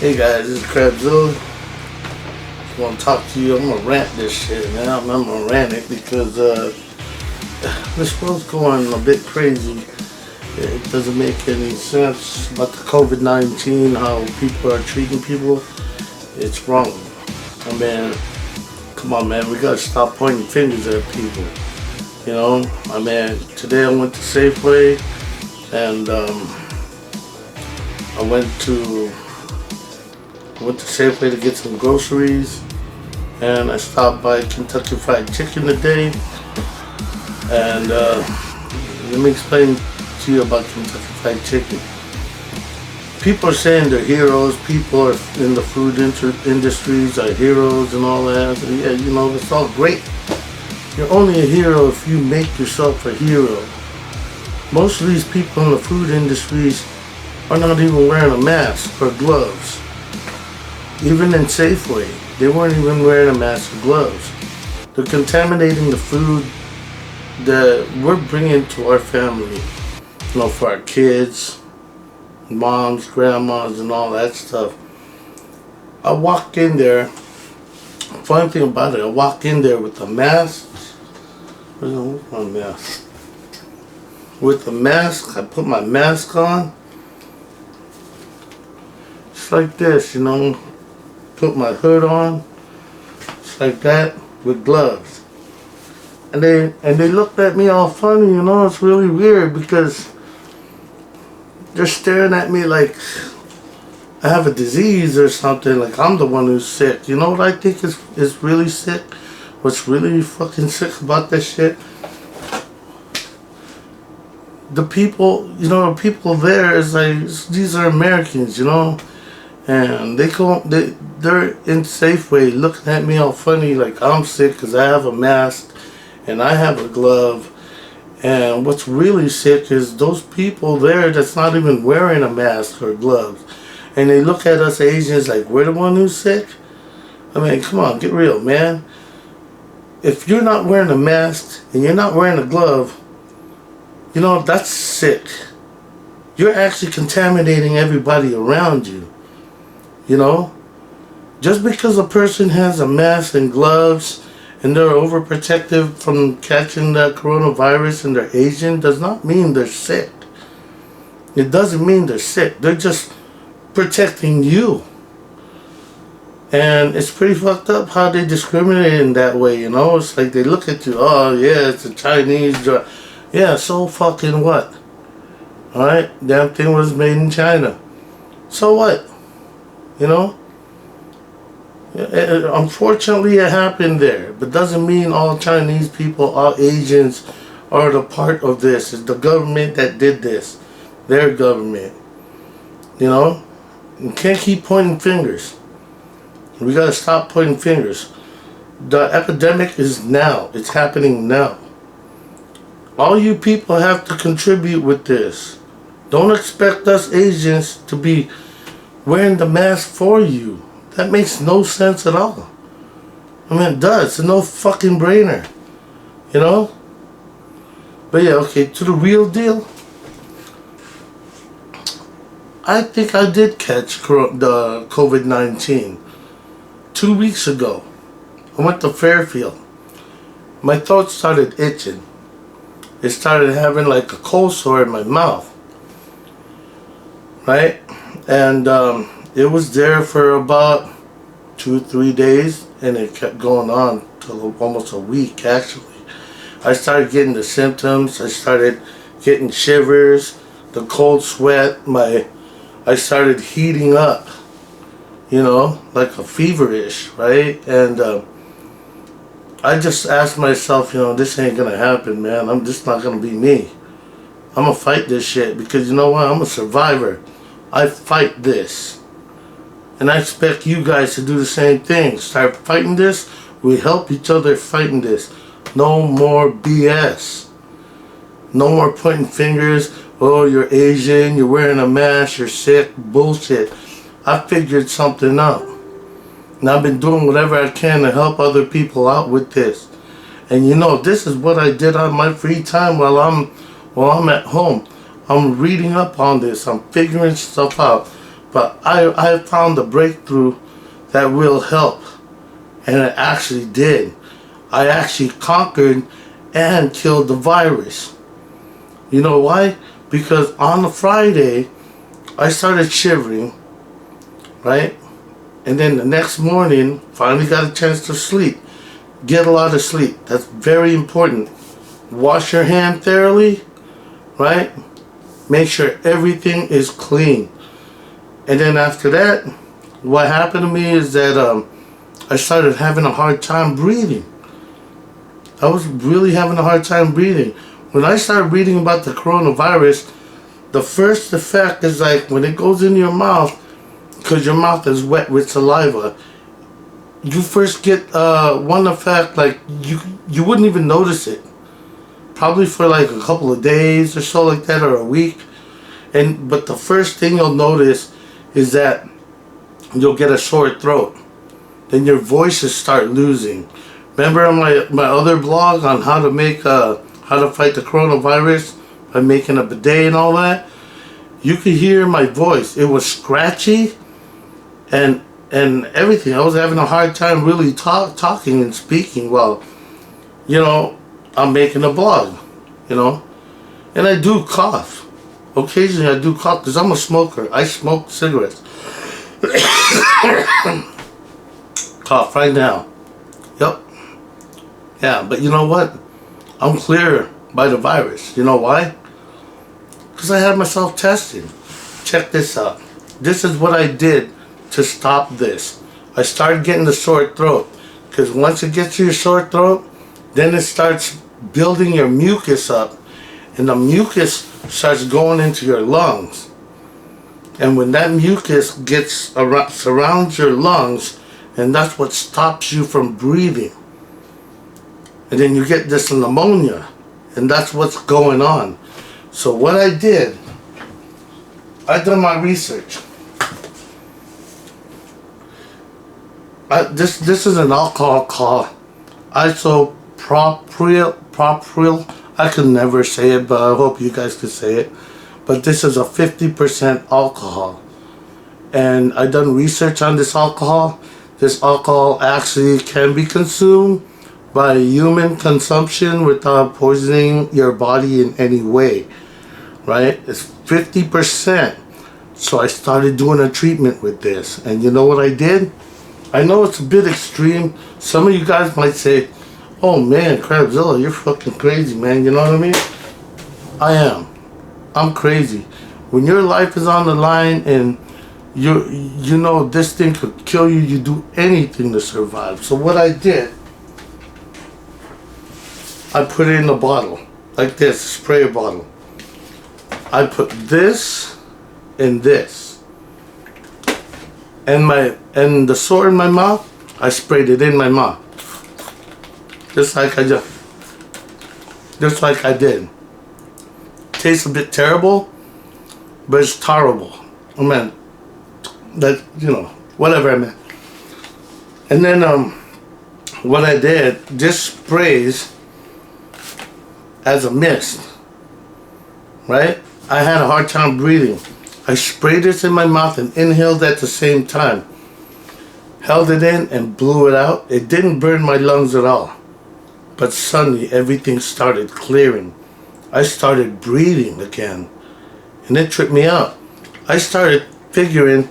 Hey guys, this is CrabZilla. Just want to talk to you. I'm gonna rant this shit, man. I'm gonna rant it because this world's going a bit crazy. It doesn't make any sense about the Covid-19, how people are treating people. It's wrong. I mean, come on, man. We gotta stop pointing fingers at people. You know, I mean, today I went to Safeway and I went to Safeway to get some groceries, and I stopped by Kentucky Fried Chicken today. And let me explain to you about Kentucky Fried Chicken. People are saying they're heroes. People are in the food industries are heroes and all that. So yeah, you know, it's all great. You're only a hero if you make yourself a hero. Most of these people in the food industries are not even wearing a mask or gloves. Even in Safeway, they weren't even wearing a mask or gloves. They're contaminating the food that we're bringing to our family, you know, for our kids, moms, grandmas, and all that stuff. I walk in there, funny thing about it, I walk in there with a mask. Where's my mask? With a mask, I put my mask on. It's like this, you know. Put my hood on, just like that, with gloves. And they looked at me all funny, you know. It's really weird because they're staring at me like I have a disease or something, like I'm the one who's sick. You know what I think is really sick? What's really fucking sick about this shit? The people, you know, the people there is like, these are Americans, you know. And they're in Safeway looking at me all funny like I'm sick because I have a mask and I have a glove. And what's really sick is those people there that's not even wearing a mask or gloves. And they look at us Asians like we're the one who's sick. I mean, come on, get real, man. If you're not wearing a mask and you're not wearing a glove, you know, that's sick. You're actually contaminating everybody around you. You know, just because a person has a mask and gloves and they're overprotective from catching the coronavirus and they're Asian does not mean they're sick. It doesn't mean they're sick. They're just protecting you. And it's pretty fucked up how they discriminate in that way, you know. It's like they look at you, oh yeah, it's a Chinese drug. Yeah, so fucking what? Alright, damn thing was made in China. So what? You know, unfortunately it happened there, but doesn't mean all Chinese people, all Asians are the part of this. It's the government that did this, their government. You know, you can't keep pointing fingers. We gotta stop pointing fingers. The epidemic is now. It's happening now. All you people have to contribute with this. Don't expect us Asians to be wearing the mask for you. That makes no sense at all. I mean, it does. It's no fucking brainer. You know? But yeah, okay, to the real deal. I think I did catch the COVID-19 2 weeks ago. I went to Fairfield. My throat started itching. It started having like a cold sore in my mouth. Right? And it was there for about 2-3 days, and it kept going on till almost a week actually. I started getting the symptoms. I started getting shivers, the cold sweat, I started heating up, you know, like a feverish, right? And I just asked myself, you know, this ain't gonna happen, man. I'm just not gonna be me. I'm gonna fight this shit because you know what? I'm a survivor. I fight this. And I expect you guys to do the same thing. Start fighting this. We help each other fighting this. No more BS. No more pointing fingers. Oh, you're Asian. You're wearing a mask. You're sick. Bullshit. I figured something out. And I've been doing whatever I can to help other people out with this. And you know, this is what I did on my free time while I'm at home. I'm reading up on this. I'm figuring stuff out. But I found a breakthrough that will help. And it actually did. I actually conquered and killed the virus. You know why? Because on a Friday, I started shivering, right? And then the next morning, finally got a chance to sleep. Get a lot of sleep. That's very important. Wash your hand thoroughly, right? Make sure everything is clean. And then after that, what happened to me is that I started having a hard time breathing. I was really having a hard time breathing. When I started reading about the coronavirus, the first effect is like when it goes in your mouth, because your mouth is wet with saliva, you first get one effect, like you wouldn't even notice it. Probably for like a couple of days or so like that, or a week. But the first thing you'll notice is that you'll get a sore throat. Then your voices start losing. Remember on my other blog on how to fight the coronavirus by making a bidet and all that? You could hear my voice. It was scratchy and everything. I was having a hard time really talking and speaking while, I'm making a blog, And I do cough. Occasionally I do cough because I'm a smoker. I smoke cigarettes. Cough right now. Yep. Yeah, but you know what? I'm clear by the virus. You know why? Because I had myself tested. Check this out. This is what I did to stop this. I started getting the sore throat. Because once it gets to your sore throat, then it starts building your mucus up. And the mucus starts going into your lungs. And when that mucus surrounds your lungs, and that's what stops you from breathing. And then you get this pneumonia. And that's what's going on. So what I did, I done my research. This is an alcohol called isopropyl. I can never say it, but I hope you guys can say it. But this is a 50% alcohol. And I done research on this alcohol. This alcohol actually can be consumed by human consumption without poisoning your body in any way. Right? It's 50%. So I started doing a treatment with this. And you know what I did? I know it's a bit extreme. Some of you guys might say, oh man, CrabZilla, you're fucking crazy, man. You know what I mean? I am. I'm crazy. When your life is on the line and you know this thing could kill you, you do anything to survive. So what I did, I put it in a bottle, like this, spray bottle. I put this and this. And the sore in my mouth, I sprayed it in my mouth. Just like I did. Tastes a bit terrible, but it's tolerable. I mean, whatever I meant. And then what I did, this sprays as a mist, right? I had a hard time breathing. I sprayed this in my mouth and inhaled at the same time. Held it in and blew it out. It didn't burn my lungs at all. But suddenly everything started clearing. I started breathing again. And it tripped me out. I started figuring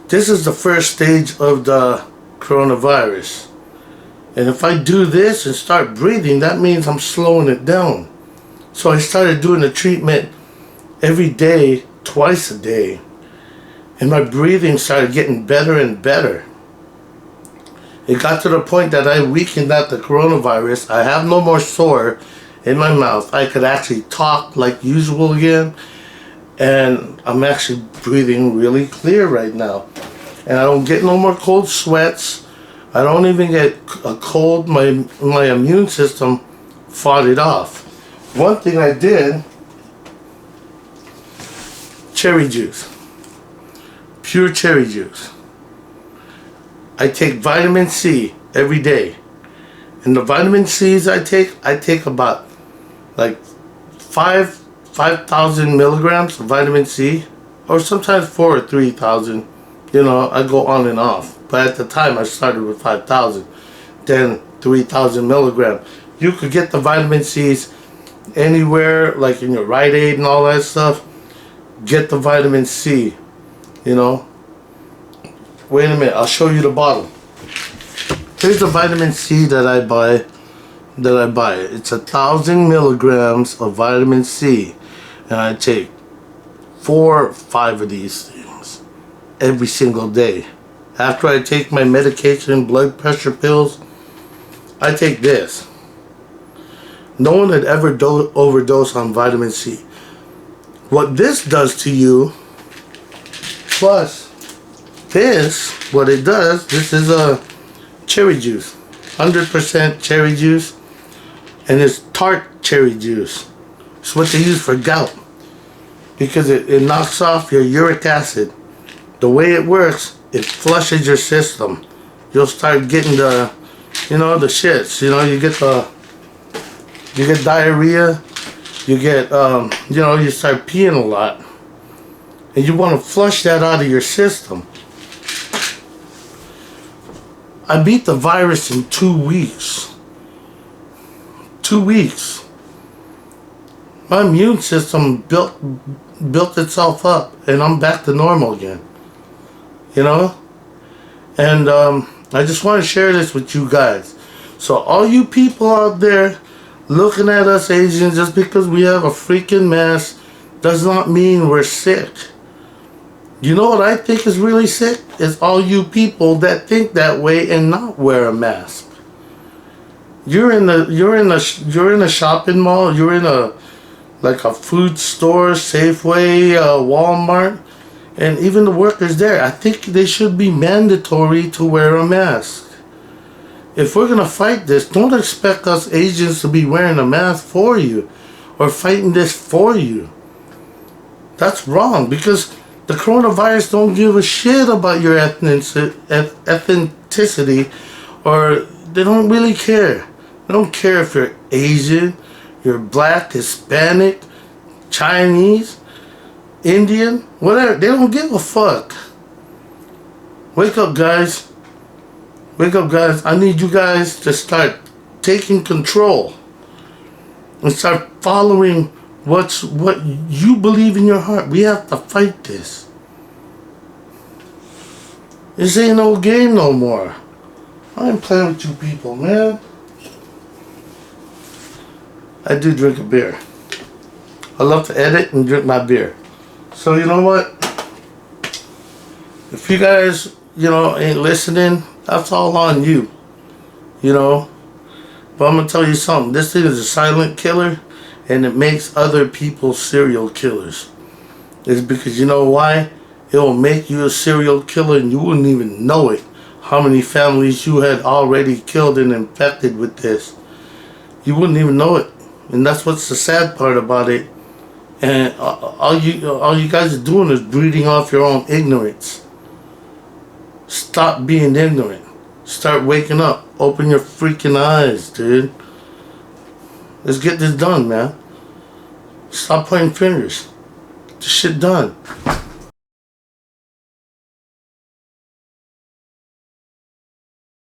this is the first stage of the coronavirus. And if I do this and start breathing, that means I'm slowing it down. So I started doing the treatment every day, twice a day. And my breathing started getting better and better. It got to the point that I weakened out the coronavirus. I have no more sore in my mouth. I could actually talk like usual again. And I'm actually breathing really clear right now. And I don't get no more cold sweats. I don't even get a cold. My immune system fought it off. One thing I did, cherry juice. Pure cherry juice. I take vitamin C every day. And the vitamin C's I take about like 5,000 milligrams of vitamin C. or sometimes 4 or 3,000. You know, I go on and off. But at the time, I started with 5,000, then 3,000 milligram. You could get the vitamin C's anywhere, like in your Rite Aid and all that stuff. Get the vitamin C, you know. Wait a minute, I'll show you the bottle. Here's the vitamin C that I buy. It's 1,000 milligrams of vitamin C, and I take 4 or 5 of these things every single day. After I take my medication, blood pressure pills, I take this. No one had ever overdosed on vitamin C. What this does to you, plus this, what it does, this is a cherry juice, 100% cherry juice, and it's tart cherry juice. It's what they use for gout, because it knocks off your uric acid. The way it works, it flushes your system. You'll start getting the, you know, the shits. You know, you get diarrhea. You get, you know, you start peeing a lot, and you want to flush that out of your system. I beat the virus in 2 weeks. 2 weeks. My immune system built itself up, and I'm back to normal again. You know? And I just want to share this with you guys. So all you people out there looking at us Asians, just because we have a freaking mask does not mean we're sick. You know what I think is really sick? Is all you people that think that way and not wear a mask. You're in a shopping mall, you're in a food store, Safeway, Walmart, and even the workers there. I think they should be mandatory to wear a mask. If we're gonna fight this, don't expect us Asians to be wearing a mask for you or fighting this for you. That's wrong, because the coronavirus don't give a shit about your ethnicity, or they don't really care. They don't care if you're Asian, you're black, Hispanic, Chinese, Indian, whatever. They don't give a fuck. Wake up, guys. Wake up, guys. I need you guys to start taking control and start following what you believe in your heart. We have to fight this. This ain't no game no more. I ain't playing with you people, man. I do drink a beer. I love to edit and drink my beer. So you know what? If you guys, you know, ain't listening, that's all on you. You know? But I'm gonna tell you something. This thing is a silent killer, and it makes other people serial killers. It's because, you know why? It will make you a serial killer and you wouldn't even know it. How many families you had already killed and infected with this. You wouldn't even know it. And that's what's the sad part about it. And all you guys are doing is breeding off your own ignorance. Stop being ignorant. Start waking up. Open your freaking eyes, dude. Let's get this done, man. Stop pointing fingers. Get this shit done.